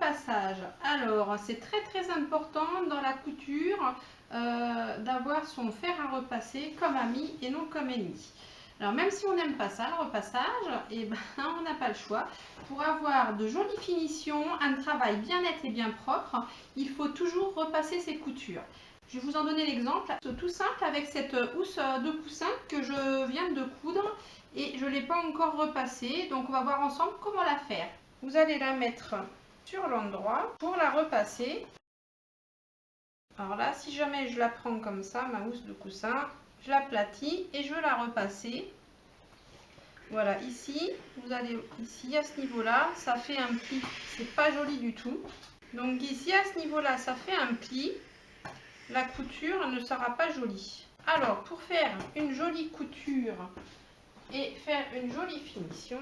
repassage. Alors, c'est très important dans la couture d'avoir son fer à repasser comme ami et non comme ennemi. Alors, même si on n'aime pas ça, le repassage, et ben, on n'a pas le choix. Pour avoir de jolies finitions, un travail bien net et bien propre, il faut toujours repasser ses coutures. Je vais vous en donner l'exemple, tout simple avec cette housse de coussin que je viens de coudre et je ne l'ai pas encore repassée. Donc, on va voir ensemble comment la faire. Vous allez la mettre sur l'endroit pour la repasser. Alors là, si jamais je la prends comme ça, ma housse de coussin, je l'aplatis et je veux la repasser. Voilà, ici, vous allez ici à ce niveau-là, ça fait un pli. C'est pas joli du tout. Donc ici à ce niveau-là, ça fait un pli. La couture ne sera pas jolie. Alors, pour faire une jolie couture et faire une jolie finition,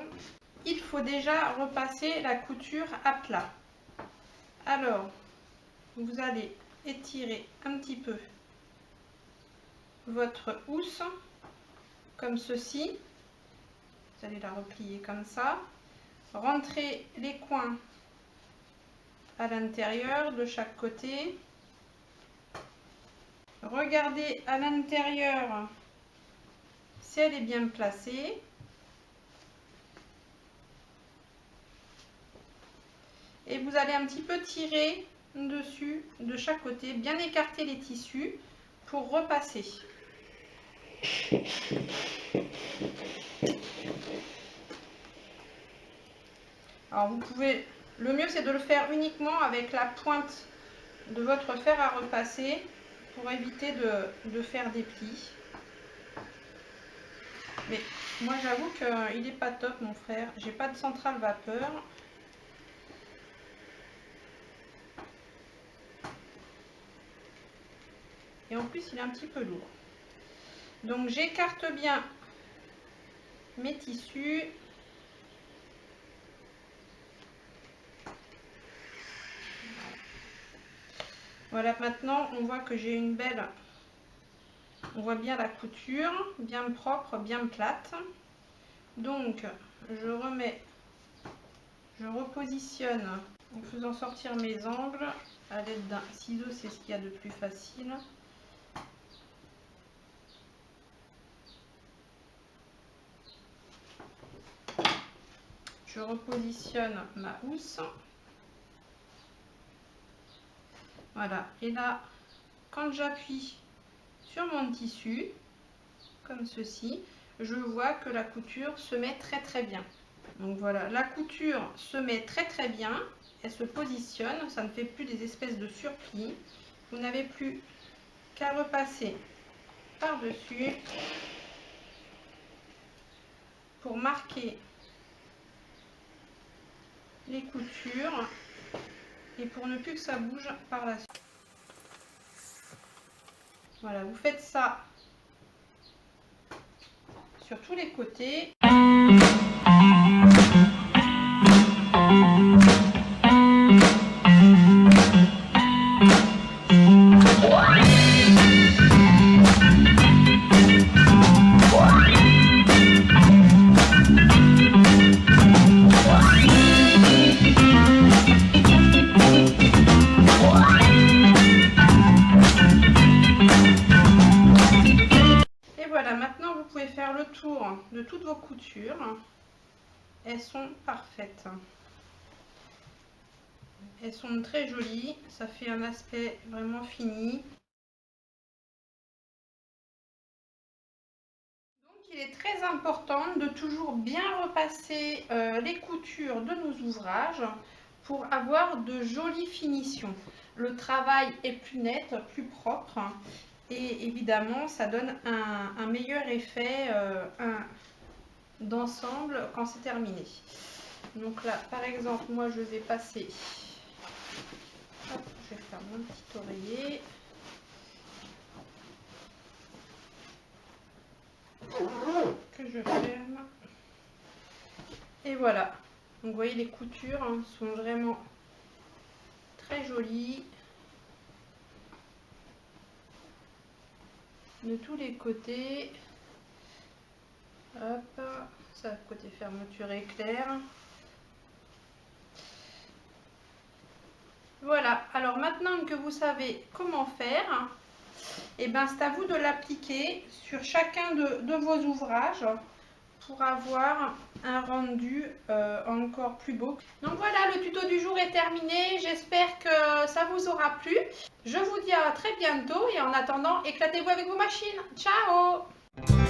il faut déjà repasser la couture à plat. Alors, vous allez étirer un petit peu votre housse, comme ceci. Vous allez la replier comme ça. Rentrez les coins à l'intérieur de chaque côté. Regardez à l'intérieur si elle est bien placée. Et vous allez un petit peu tirer dessus de chaque côté, bien écarter les tissus pour repasser. Alors vous pouvez, le mieux c'est de le faire uniquement avec la pointe de votre fer à repasser pour éviter de faire des plis. Mais moi j'avoue qu'il n'est pas top mon fer, j'ai pas de centrale vapeur. Et en plus il est un petit peu lourd. Donc j'écarte bien mes tissus. Voilà, maintenant on voit que j'ai une belle, on voit bien la couture, bien propre, bien plate. Donc je repositionne en faisant sortir mes angles à l'aide d'un ciseau, c'est ce qu'il y a de plus facile. Je repositionne ma housse. Voilà, et là, quand j'appuie sur mon tissu, comme ceci, je vois que la couture se met très bien. Donc voilà, la couture se met très bien, elle se positionne, ça ne fait plus des espèces de surplis. Vous n'avez plus qu'à repasser par-dessus pour marquer les coutures et pour ne plus que ça bouge par la suite. Voilà, vous faites ça sur tous les côtés. Maintenant, vous pouvez faire le tour de toutes vos coutures. Elles sont parfaites. Elles sont très jolies. Ça fait un aspect vraiment fini. Donc, il est très important de toujours bien repasser les coutures de nos ouvrages pour avoir de jolies finitions. Le travail est plus net, plus propre. Et évidemment, ça donne un meilleur effet d'ensemble quand c'est terminé. Donc là, par exemple, moi je vais passer, hop, je vais faire mon petit oreiller. Que je ferme. Et voilà. Donc vous voyez, les coutures sont vraiment très jolies. De tous les côtés. Hop, ça côté fermeture éclair. Voilà, alors maintenant que vous savez comment faire, et ben c'est à vous de l'appliquer sur chacun de vos ouvrages pour avoir un rendu encore plus beau. Donc voilà, le tuto du jour est terminé. J'espère que ça vous aura plu. Je vous dis à très bientôt et en attendant, éclatez-vous avec vos machines. Ciao!